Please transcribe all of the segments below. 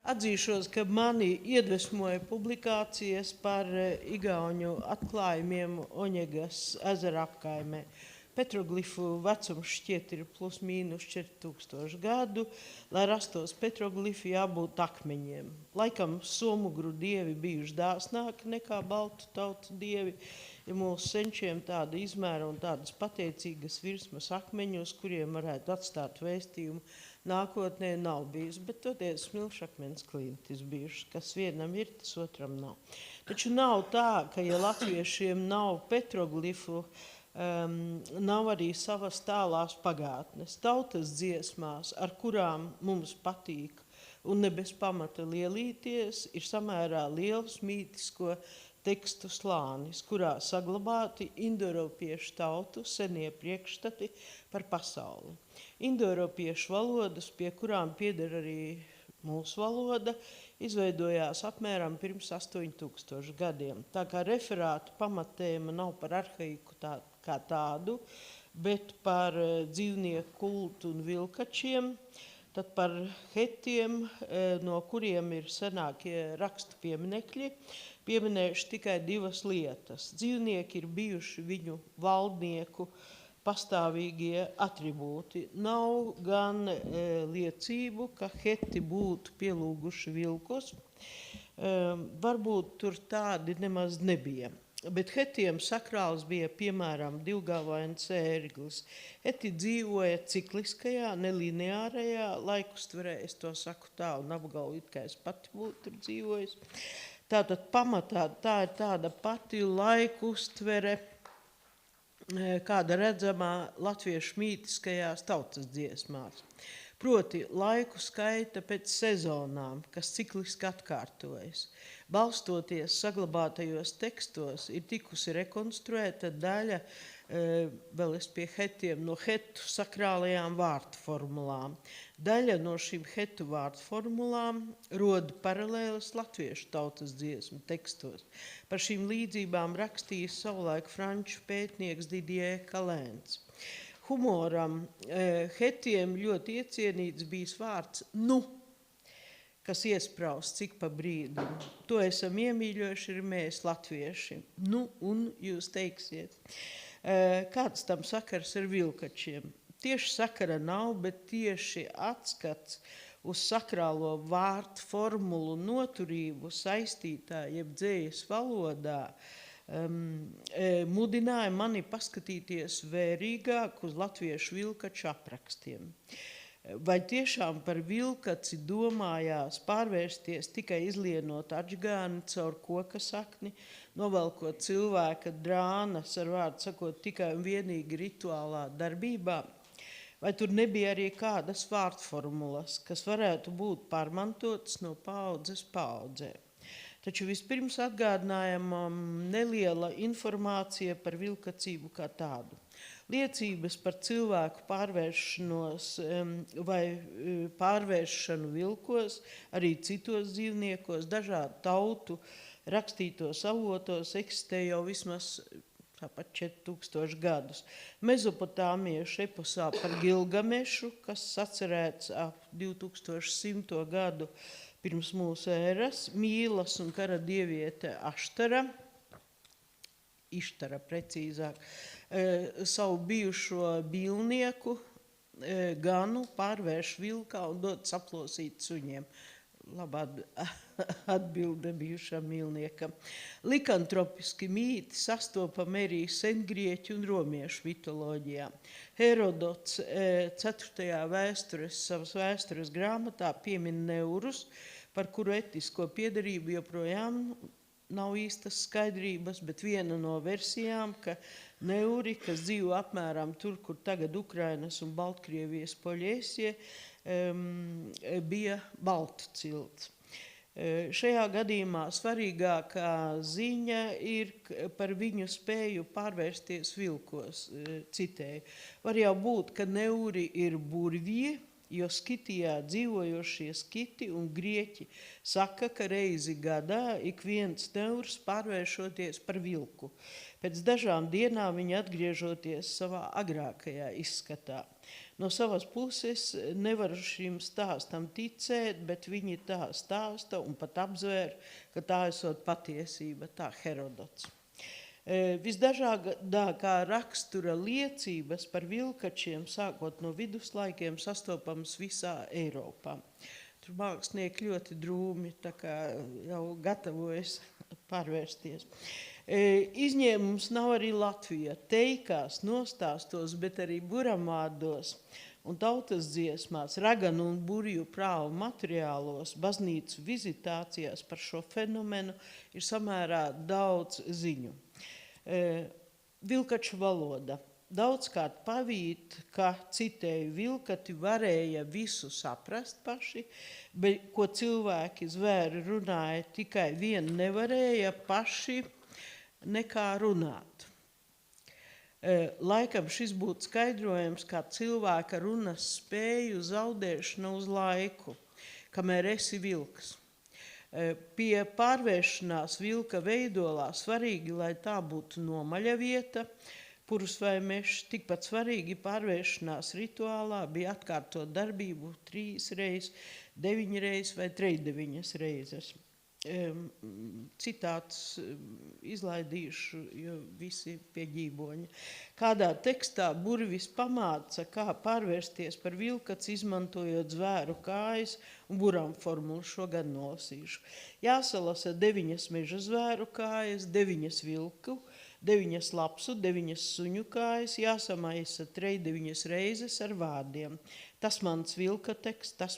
Atzīšos, ka mani iedvesmoja publikācijas par igauņu atklājumiem Oņegas ezera apkaimē. Petroglifu vecums šķiet ir plus mīnus 4000 gadu, lai rastos petroglifi jābūt akmeņiem. Laikam somugru dievi bijuši dāsnāki nekā baltu tautu dievi, ja mūsu senčiem tāda izmēra un tādas pateicīgas virsmas akmeņu, uz kuriem varētu atstāt vēstījumu, nākotnē nav bijis, bet toties smilšakmens klintis bijuši, kas vienam ir, tas otram nav. Taču nav tā, ka ja latviešiem nav petroglifu, nav arī savas tālās pagātnes, tautas dziesmās, ar kurām mums patīk un ne bez pamata lielīties, ir samērā liels mītisko tekstu slānis, kurā saglabāti indoeiropiešu tautu senie priekšstati par pasauli. Indoeiropiešu valodas, pie kurām pieder arī mūsu valoda, izveidojās apmēram pirms 8000 gadiem. Tā kā referātu pamatēma nav par arhaiku kā tādu, bet par dzīvnieku kultu un vilkačiem, tad par hetiem, no kuriem ir senākie rakstu pieminekļi. Pieminējuši tikai divas lietas. Dzīvnieki ir bijuši viņu valdnieku pastāvīgie atribūti. Nav gan liecību, ka heti būtu pielūguši vilkus. Varbūt tur tādi nemaz nebija. Bet hetiem sakrāls bija piemēram divgalvains ērglis. Heti dzīvoja cikliskajā, nelineārajā laikustverē, es to saku tā un apgalvu, it kā es pati būtu dzīvojis. Tātad pamatā tā ir tāda pati laikustvere, kāda redzamā latviešu mītiskajās tautas dziesmās. Proti laiku skaita pēc sezonām, kas cikliski atkārtojas. Balstoties saglabātajos tekstos ir tikusi rekonstruēta daļa, vēl es pie hetiem, no hetu sakrālajām vārtu formulām. Daļa no šīm hetu vārtu formulām roda paralēlas latviešu tautas dziesmu tekstos. Par šīm līdzībām rakstījis savulaik franču pētnieks Didier Calens. Humoram hetiem ļoti iecienīts bijis vārds nu, kas iesprausts cik pa brīdim. To esam iemīļojuši ir mēs latvieši. Nu, un jūs teiksiet, kāds tam sakars ar vilkačiem? Tieši sakara nav, bet tieši atskats uz sakrālo vārtu formulu noturību saistītā, jeb dzējas valodā, mudināja mani paskatīties vērīgāk uz latviešu vilkaču aprakstiem. Vai tiešām par vilkaci domājās pārvērsties tikai izlienot atžgāni caur koka sakni, novelkot cilvēka drānas, ar vārdu sakot, tikai un vienīgi rituālā darbībā? Vai tur nebija arī kādas vārdformulas, kas varētu būt pārmantotas no paaudzes paaudzē? Taču vispirms atgādinājama neliela informācija par vilkacību kā tādu. Liecības par cilvēku pārvēršanos vai pārvēršanu vilkos, arī citos dzīvniekos, dažādu tautu rakstītos avotos eksistē jau vismaz tāpat 4000 gadus. Mezopotāmiešu eposā par Gilgamešu, kas sacerēts ap 2100 gadu pirms mūsu ēras, mīlas un kara dieviete Ištara precīzāk, savu bijušo bīlnieku ganu pārvērš vilkā un dod saplosīt suņiem. Labā atbilde bijušam mīlniekam. Likantropiski mīti sastopam arī sengrieķu un romiešu mitoloģijā. Herodots 4. savas vēstures grāmatā piemin neurus, par kuru etisko piederību joprojām nav īstas skaidrības, bet viena no versijām, ka neuri, kas dzīvo apmēram tur, kur tagad Ukrainas un Baltkrievijas Poļiesie, bija baltu cilts. Šajā gadījumā svarīgākā ziņa ir par viņu spēju pārvērsties vilkos, citēju. Var jau būt, ka neuri ir burvie, jo Skitijā dzīvojošie skiti un grieķi saka, ka reizi gadā ik viens neurs pārvēršoties par vilku. Pēc dažām dienām viņi atgriežoties savā agrākajā izskatā. No savas puses nevaru šim stāstam ticēt, bet viņi tā stāsta un pat apzvēr, ka tā esot patiesība, tā Herodots. Visdažādākā rakstura liecības par vilkačiem, sākot no viduslaikiem, sastopams visā Eiropā. Tur mākslinieki ļoti drūmi, tā kā jau gatavojas pārvērsties. Izņēmums nav arī Latvija. Teikās, nostāstos, bet arī buramādos un tautas dziesmās, raganu un burju prāvu materiālos, baznīcu vizitācijās par šo fenomenu ir samērā daudz ziņu. Vilkaču valoda. Daudzkārt pavīt, ka, citēju, vilkati varēja visu saprast paši, bet ko cilvēki zvēri runāja, tikai vien nevarēja paši nekā runāt. Laikam šis būtu skaidrojams kā cilvēka runas spēju zaudēšana uz laiku, kamēr esi vilks. Pie pārvēršanās vilka veidolā svarīgi, lai tā būtu nomaļa vieta, purus vai mešs. Tikpat svarīgi pārvēršanās rituālā bija atkārtot darbību 3 reizes, 9 reizes vai 39 reizes. Citāts izlaidīšu, jo visi pie ģīboņa. Kādā tekstā burvis pamāca, kā pārvērsties par vilkaci, izmantojot zvēru kājas un buram formulu, šogad nolasīšu. Jāsalasa 9 meža zvēru kājas, 9 vilku, 9 lapsu, 9 suņu kājas, jāsamaisa 9 reizes ar vārdiem. Tas mans vilkateks, tas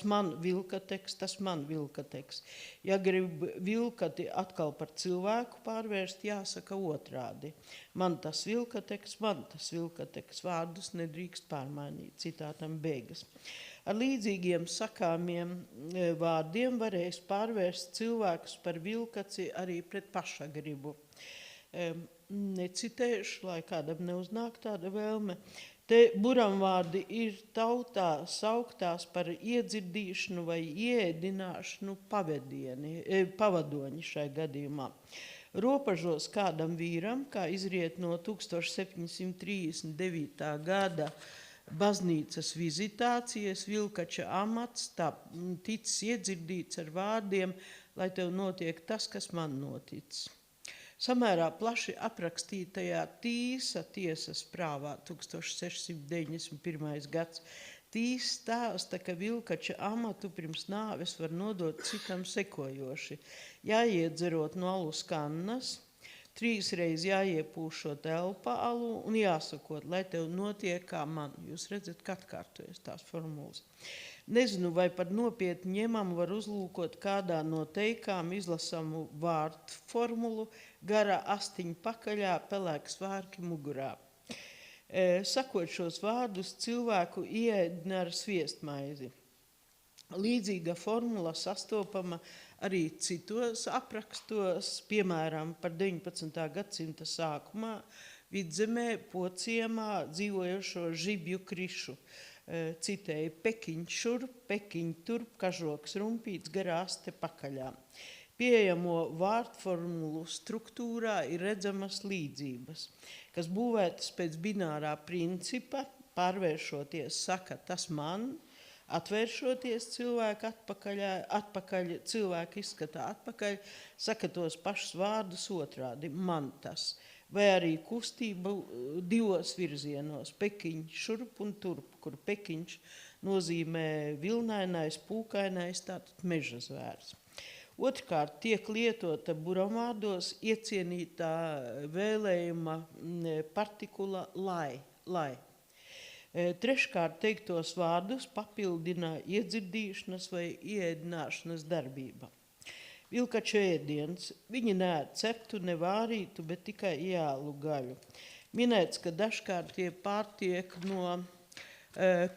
man vilkateks, tas man vilkateks. Ja grib vilkati atkal par cilvēku pārvērst, jāsaka otrādi. Man tas vilkateks, vārdus nedrīkst pārmainīt, citātam beigas. Ar līdzīgiem sakāmiem vārdiem varēs pārvērst cilvēkus par vilkaci arī pret pašagribu. Necitēšu, lai kādam neuznāk tāda vēlme. Te buramvārdi ir tautā sauktās par iedzirdīšanu vai ieēdināšanu pavadoņi šai gadījumā. Ropažos kādam vīram, kā izriet no 1739. gada baznīcas vizitācijas, vilkača amats tā ticis iedzirdīts ar vārdiem, lai tev notiek tas, kas man noticis. Samērā plaši aprakstītajā Tīsa tiesas prāvā 1691. gads Tīs stāsta, ka vilkača amatu pirms nāves var nodot citam sekojoši. Jāiedzerot no alus kannas, 3 reizes jāiepūšot elpa alu un jāsakot, lai tev notiek kā man. Jūs redzat, ka atkārtojas tās formulas. Nezinu, vai par nopietni ņemam var uzlūkot kādā no teikām izlasamu vārdu formulu, garā astiņa pakaļā, pelēks vārki mugurā. Sakot šos vārdus, cilvēku ieēdina ar sviestmaizi. Līdzīga formula sastopama arī citos aprakstos, piemēram, par 19. gadsimta sākumā Vidzemē, Pociemā dzīvojošo Žibju Krišu. Citēja pekiņš šurp, pekiņ turp, kažoks rumpīts, garā aste pakaļā. Pieejamo vārdformulu struktūrā ir redzamas līdzības, kas būvētas pēc binārā principa, pārvēršoties saka tas man, atvēršoties cilvēku atpakaļ, cilvēku izskatā atpakaļ, saka tos pašus vārdus otrādi, man tas. Vai arī kustību 2 virzienos, pekiņš šurp un turp, kur pekiņš nozīmē vilnainais, pūkainais, tātad meža zvērs. Otrkārt, tiek lietota buramvārdos iecienītā vēlējuma partikula lai. Treškārt, teiktos vārdus papildina iedzirdīšanas vai ieēdināšanas darbība. Vilkača ēdiens. Viņi neēd ceptu, ne vārītu, bet tikai iālu gaļu. Minēts, ka dažkārt tie pārtiek no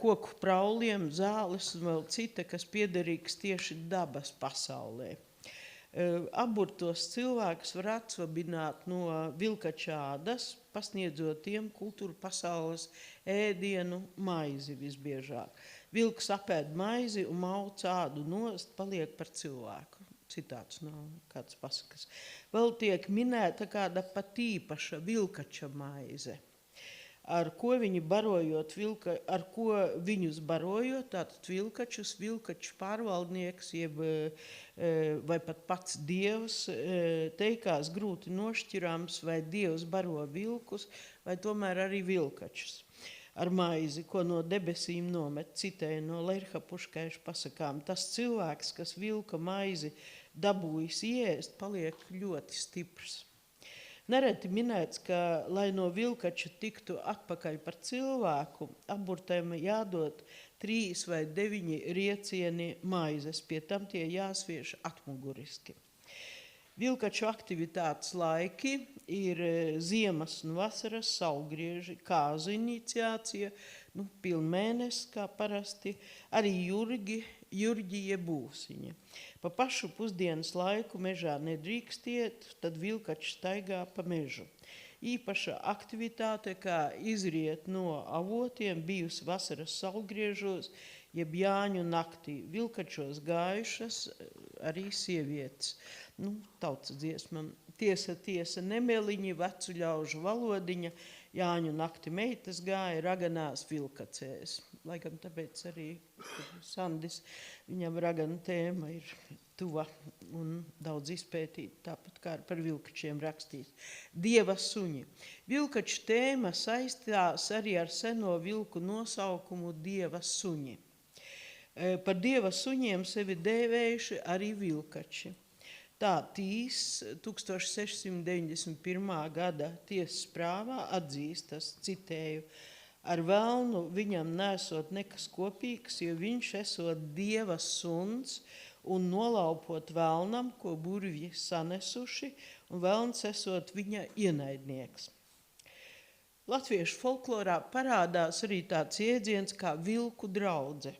koku prauliem, zāles un vēl cita, kas piederīgs tieši dabas pasaulē. Aburtos cilvēkus var atsvabināt no vilkača ādas, pasniedzot tiem kultūra pasaules ēdienu maizi visbiežāk. Vilks apēd maizi un mauc ādu nost, paliek par cilvēku. Citāts nav kāds pasakas. Vēl tiek minēta kāda pat īpaša vilkača maize. ar ko viņi barojot ar ko viņus barojot, tātad vilkaču pārvaldnieks, vai pat pats dievs teikās grūti nošķirams, vai dievs baro vilkus, vai tomēr arī vilkačus. Ar maizi, ko no debesīm nomet, citēja no Lerha Puškaiša pasakām. Tas cilvēks, kas vilka maizi dabūjis ēst, paliek ļoti stiprs. Nereti minēts, ka, lai no vilkača tiktu atpakaļ par cilvēku, aburtajam jādod 3 vai 9 riecieni maizes, pie tam tie jāsviež atmuguriski. Vilkaču aktivitātes laiki ir ziemas un vasaras saulgrieži, kāzu iniciācija, pilnmēnesis, kā parasti, arī jurģi jeb būsiņi. Pa pašu pusdienas laiku mežā nedrīkst iet, tad vilkači staigā pa mežu. Īpaša aktivitāte, kā izriet no avotiem, bijusi vasaras saulgriežos, jeb Jāņu naktī. Vilkačos gājušas arī sievietes, tautas dziesmam. Tiesa, nemeliņi, vecu ļaužu valodiņa, Jāņu nakti meitas gāja raganās vilkacēs. Lai gan tāpēc arī Sandis, viņam ragana tēma ir tuva un daudz izpētīta, tāpat kā par vilkačiem rakstīt. Dieva suņi. Vilkaču tēma saistās arī ar seno vilku nosaukumu Dieva suņi. Par dieva suņiem sevi dēvējuši arī vilkači. Tā Tīs 1691. gada tiesas prāvā atzīstas, citēju, ar velnu viņam nesot nekas kopīgs, jo viņš esot dieva suns un nolaupot velnam, ko burvji sanesuši, un velns esot viņa ienaidnieks. Latviešu folklorā parādās arī tāds jēdziens kā vilku draudze,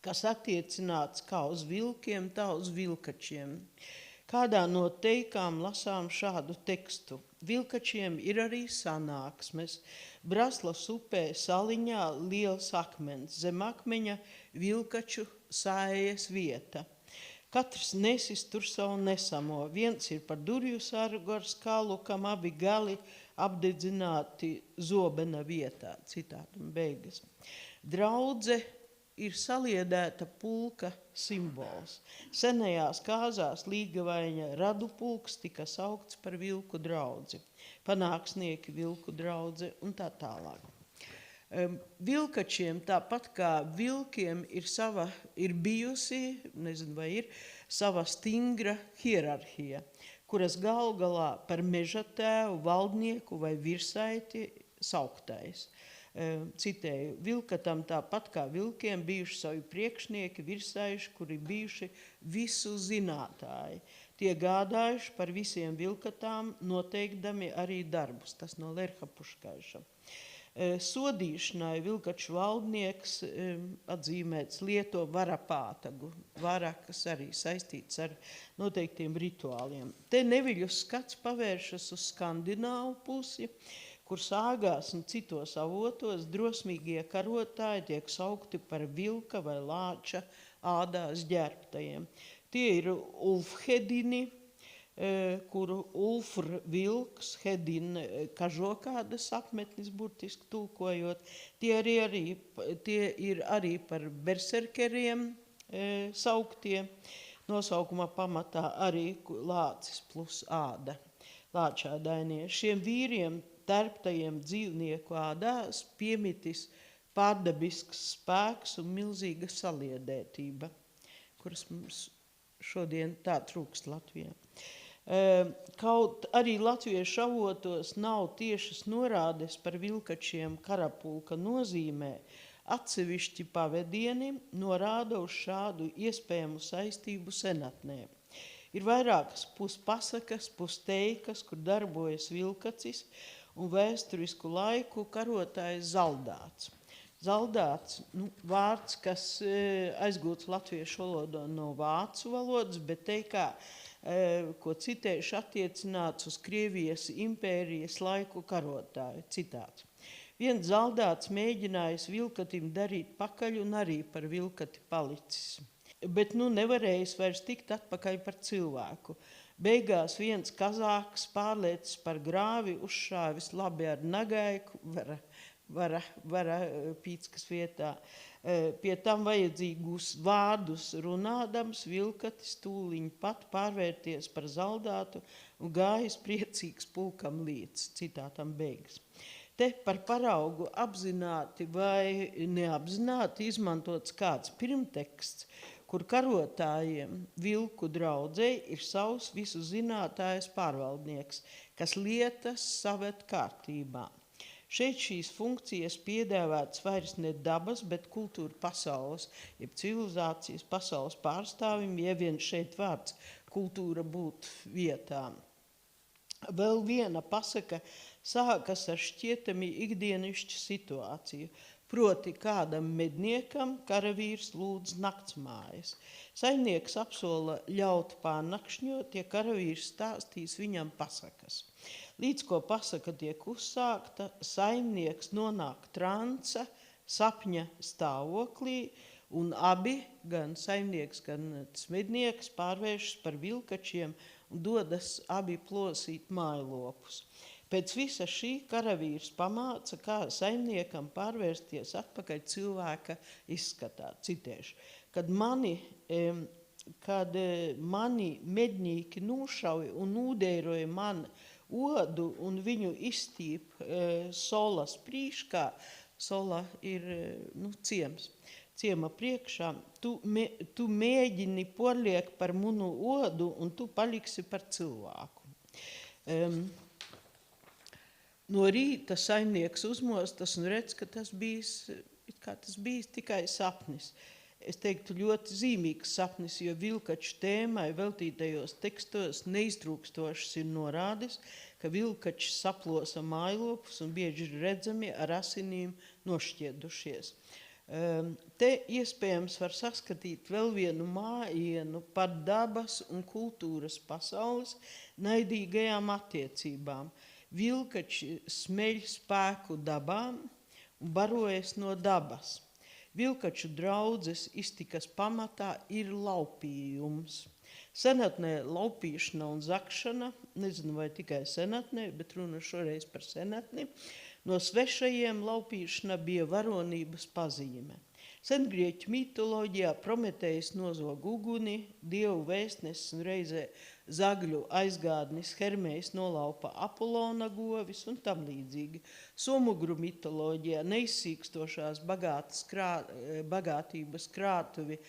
kas attiecināts kā uz vilkiem, tā uz vilkačiem. Kādā no teikām lasām šādu tekstu. Vilkačiem ir arī sanāksmes. Braslas upē Saliņā liels akmens, zem akmeņa vilkaču sāējas vieta. Katrs nesis tur savu nesamo. Viens ir par durvju sargu ar skalu, kam abi gali apdedzināti zobena vietā. Citātum beigas. Draudze ir saliedēta pulka simbols. Senajās kāzās Līgavaņa radu pulks tika saukts par vilku draudzi, panāksnieki vilku draudze un tā tālāk. Vilkačiem, tāpat kā vilkiem, ir bijusi, nezinu vai ir, sava stingra hierarhija, kuras galā par meža tēvu, valdnieku vai virsaiti sauktais. Citēju, vilkatam tāpat kā vilkiem bijuši savi priekšnieki, virsaiši, kuri bijuši visu zinātāji. Tie gādājuši par visiem vilkatām, noteikdami arī darbus. Tas no Lerha Puškaiša. Sodīšanai vilkaču valdnieks atzīmēts lieto varapātagu, vara, kas arī saistīts ar noteiktiem rituāliem. Te neviļu skats pavēršas uz skandināvu pusi, kur sāgās un citos avotos drosmīgie karotāji tiek saukti par vilka vai lāča ādās ģērbtajiem. Tie ir ulfhedini, kuru ulfr vilks, hedin kažokādas apmetnis, burtiski tulkojot. Tie ir arī par berserkeriem sauktie, nosaukuma pamatā arī lācis plus āda, lāčādainie. Šiem vīriem tērptajiem dzīvnieku ādās piemitis pārdabisks spēks un milzīga saliedētība, kuras mums šodien tā trūkst Latvijā. Kaut arī latviešu avotos nav tiešas norādes par vilkačiem karapulka nozīmē, atsevišķi pavedieni norāda uz šādu iespējamu saistību senatnē. Ir vairākas puspasakas, pusteikas, kur darbojas vilkacis, un vēsturisku laiku karotājs Zaldāts. Zaldāts, vārds, kas aizgūts latviešu valodā no vācu valodas, bet teikā, ko citējuši attiecināts uz Krievijas impērijas laiku karotāju. Citāts. Viens Zaldāts mēģinājis vilkatim darīt pakaļ un arī par vilkati palicis. Bet nevarējis vairs tikt atpakaļ par cilvēku. Beigās viens kazāks pārliecis par grāvi, uzšāvis labi ar nagaiku, vara Pīckas vietā. Pie tam vajadzīgus vārdus runādams, vilkatis tūliņ pat pārvērties par zaldātu un gājis priecīgs pulkam līdz, citātam beigas. Te par paraugu apzināti vai neapzināti izmantots kāds pirmteksts, kur karotājiem vilku draudzei ir savs visu zinātājs pārvaldnieks, kas lietas saved kārtībā. Šeit šīs funkcijas piedāvātas vairs ne dabas, bet kultūra pasaules, jeb civilizācijas pasaules pārstāvim, ja vien šeit vārds kultūra būtu vietā. Vēl viena pasaka sākas ar šķietami ikdienišķu situāciju, proti kādam medniekam karavīrs lūdz naktsmājas. Saimnieks apsola ļaut pārnakšņot, ja karavīrs stāstīs viņam pasakas. Līdz ko pasaka tiek uzsākta, saimnieks nonāk transa, sapņa stāvoklī, un abi, gan saimnieks, gan smednieks, pārvēršas par vilkačiem un dodas abi plosīt mājlopus. Pēc visa šī karavīrs pamāca, kā saimniekam pārvērsties atpakaļ cilvēka izskatā. Citēšu, kad mani medņīki nūšauja un nūdēroja man odu un viņu izstīp solas prīškā, sola ir ciems, ciema priekšā, tu mēģini porliek par munu odu un tu paliksi par cilvēku. No rīta saimnieks uzmostas un redz, ka tas bijis tikai sapnis. Es teiktu, ļoti zīmīgs sapnis, jo vilkaču tēmai veltītajos tekstos neiztrūkstošs ir norādis, ka vilkači saplosa mājlopus un bieži ir redzami ar asinīm nošķiedušies. Te iespējams var saskatīt vēl vienu mājienu par dabas un kultūras pasaules naidīgajām attiecībām. Vilkači smeļ spēku dabām un barojas no dabas. Vilkaču draudzes iztikas pamatā ir laupījums. Senatnē laupīšana un zakšana, nezinu vai tikai senatnē, bet runa šoreiz par senatni, no svešajiem laupīšana bija varonības pazīme. Sengrieķu mitoloģijā Prometejs nozog uguni, dievu vēstnesis un reizē zagļu aizgādnis Hermejs nolaupa Apolona govis un tam līdzīgi. Somugru mitoloģijā neizsīkstošās bagātības krātuvi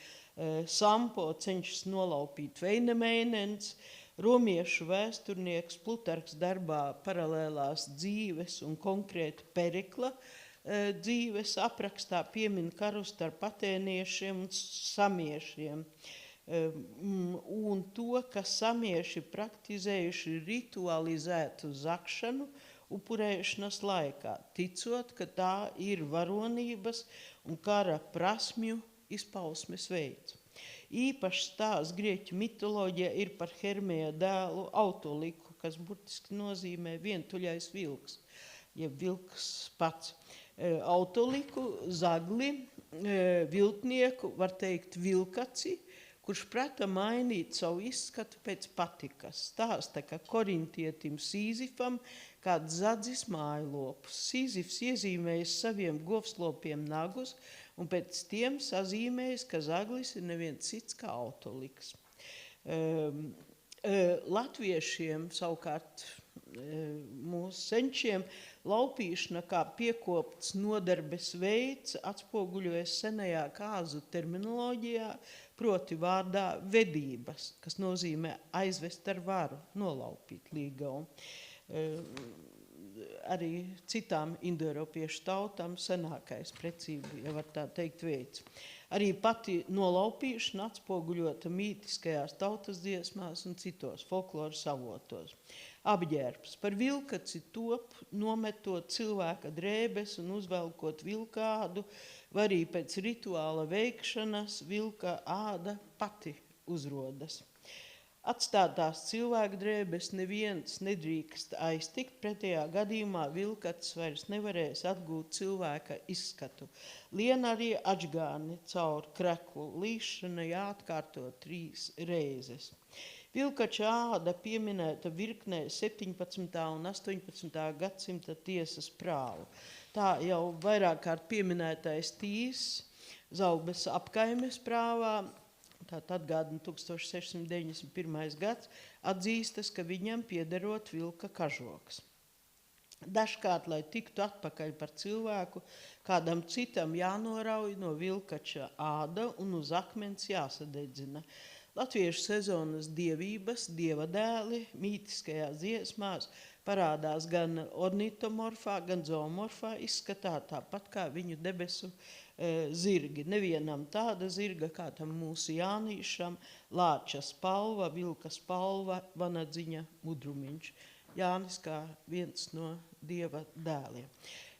Sampo cenšas nolaupīt Veinemeinens, romiešu vēsturnieks Plutarks darbā paralēlās dzīves un konkrēti Perikla dzīves aprakstā piemin karus starp atēniešiem un samiešiem. Un to, ka samieši praktizējuši ritualizētu zakšanu upurēšanas laikā, ticot, ka tā ir varonības un kara prasmju izpausmes veids. Īpašs stāsts grieķu mitoloģijā ir par Hermēja dēlu Autoliku, kas burtiski nozīmē vientuļais vilks, jeb vilks pats. Autoliku, zagli, viltnieku, var teikt vilkaci, kurš prata mainīt savu izskatu pēc patikas. Stāsta, ka korintietim Sīzifam kāds zadzis mājlopus. Sīzifs iezīmējas saviem govslopiem nagus un pēc tiem sazīmējas, ka zaglis ir neviens cits kā Autoliks. Latviešiem savukārt mūsu senčiem laupīšana kā piekopts nodarbes veids atspoguļojas senajā kāzu terminoloģijā, proti vārdā vedības, kas nozīmē aizvest ar varu, nolaupīt līgavu. Arī citām indoeiropiešu tautām senākais precīzi, ja var tā teikt, veids. Arī pati nolaupīšana atspoguļota mītiskajās tautas dziesmās un citos folkloras avotos. Apģērbs. Par vilkaci top nometot cilvēka drēbes un uzvelkot vilka ādu, vai arī pēc rituāla veikšanas vilka āda pati uzrodas. Atstātās cilvēka drēbes neviens nedrīkst aiztikt, pretējā gadījumā vilkacis vairs nevarēs atgūt cilvēka izskatu. Lien arī atžgārni caur kreklu līšana jāatkārto 3 reizes. Vilkača āda pieminēta virknē 17. un 18. gadsimta tiesas prāvu. Tā jau vairāk kārt pieminētais Tīs Zaubes apkaimes prāvā, tātad atgādina 1691. gads, atzīstas, ka viņam piederot vilka kažoks. Dažkārt, lai tiktu atpakaļ par cilvēku, kādam citam jānorauj no vilkača āda un uz akmens jāsadedzina. Latviešu sezonas dievības, dievadēli mītiskajās dziesmās parādās gan ornitomorfā, gan zoomorfā izskatā, tāpat kā viņu debesu zirgi. Nevienam tāda zirga, kā tam mūsu Jānīšam, lāča spalva, vilka spalva, vanadziņa mudrumiņš. Jānis kā viens no dieva dēliem.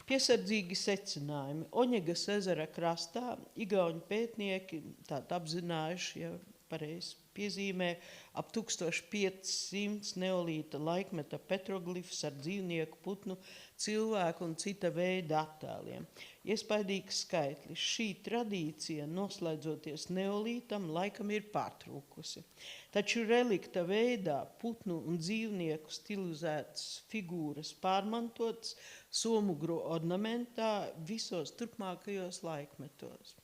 Piesardzīgi secinājumi. Oņegas ezera krastā igauņu pētnieki apzinājuši, ja pareizi piezīmē, ap 1500 neolīta laikmeta petroglifs ar dzīvnieku, putnu, cilvēku un cita veida attēliem. Iespaidīgs skaitlis. Šī tradīcija, noslēdzoties neolītam, laikam ir pārtrūkusi. Taču relikta veidā putnu un dzīvnieku stilizētas figūras pārmantotas somugru ornamentā visos turpmākajos laikmetos.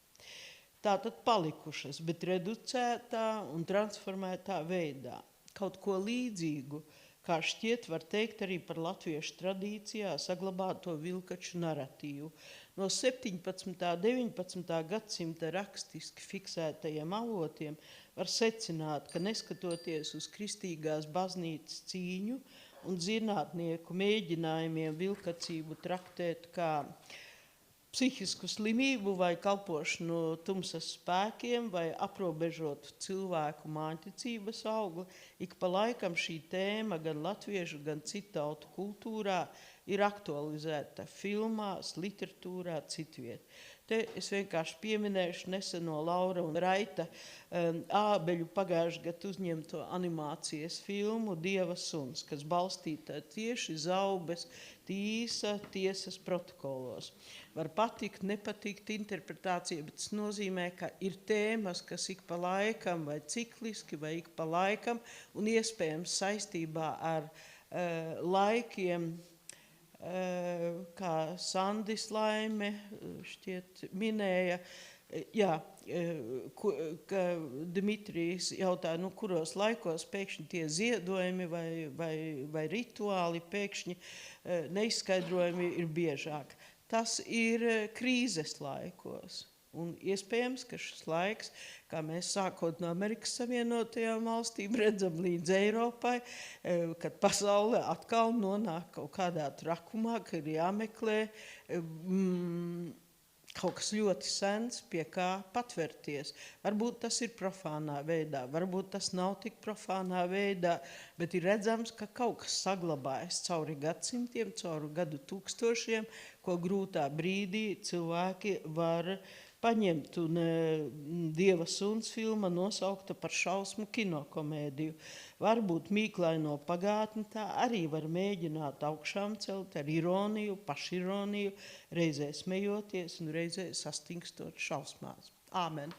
Tātad palikušas, bet reducētā un transformētā veidā. Kaut ko līdzīgu, kā šķiet, var teikt arī par latviešu tradīcijā saglabāto vilkaču naratīvu. No 17. un 19. gadsimta rakstiski fiksētajiem avotiem var secināt, ka neskatoties uz kristīgās baznīcas cīņu un zinātnieku mēģinājumiem vilkacību traktēt kā psihisku slimību vai kalpošanu tumsas spēkiem vai aprobežotu cilvēku māņticības augli, ik pa laikam šī tēma gan latviešu, gan citu tautu kultūrā ir aktualizēta filmās, literatūrā, citviet. Te es vienkārši pieminēšu neseno Laura un Raita Ābeļu pagājušajā gadā uzņemto animācijas filmu Dieva suns, kas balstīta tieši Zaubes Tīsa tiesas protokolos. Var patikt, nepatikt interpretācija, bet tas nozīmē, ka ir tēmas, kas ik pa laikam vai cikliski vai ik pa laikam un iespējams saistībā ar laikiem, kā Sandis Laime šķiet minēja, ka Dmitrijs jautāja, kuros laikos pēkšņi tie ziedojumi vai rituāli pēkšņi neizskaidrojumi ir biežāk. Tas ir krīzes laikos. Un iespējams, ka šis laiks, kā mēs sākot no Amerikas Savienotajām valstīm redzam līdz Eiropai, kad pasaule atkal nonāk kaut kādā trakumā, ka ir jāmeklē kaut kas ļoti sens, pie kā patvērties. Varbūt tas ir profānā veidā, varbūt tas nav tik profānā veidā, bet ir redzams, ka kaut kas saglabājas cauri gadsimtiem, cauri gadu tūkstošiem, ko grūtā brīdī cilvēki var paņemt. Un Dieva suns filma nosaukta par šausmu kinokomēdiju. Varbūt mīklaino pagātni tā arī var mēģināt augšām celt ar ironiju, pašironiju, reizē smejoties un reizē sastingstot šausmās. Āmen!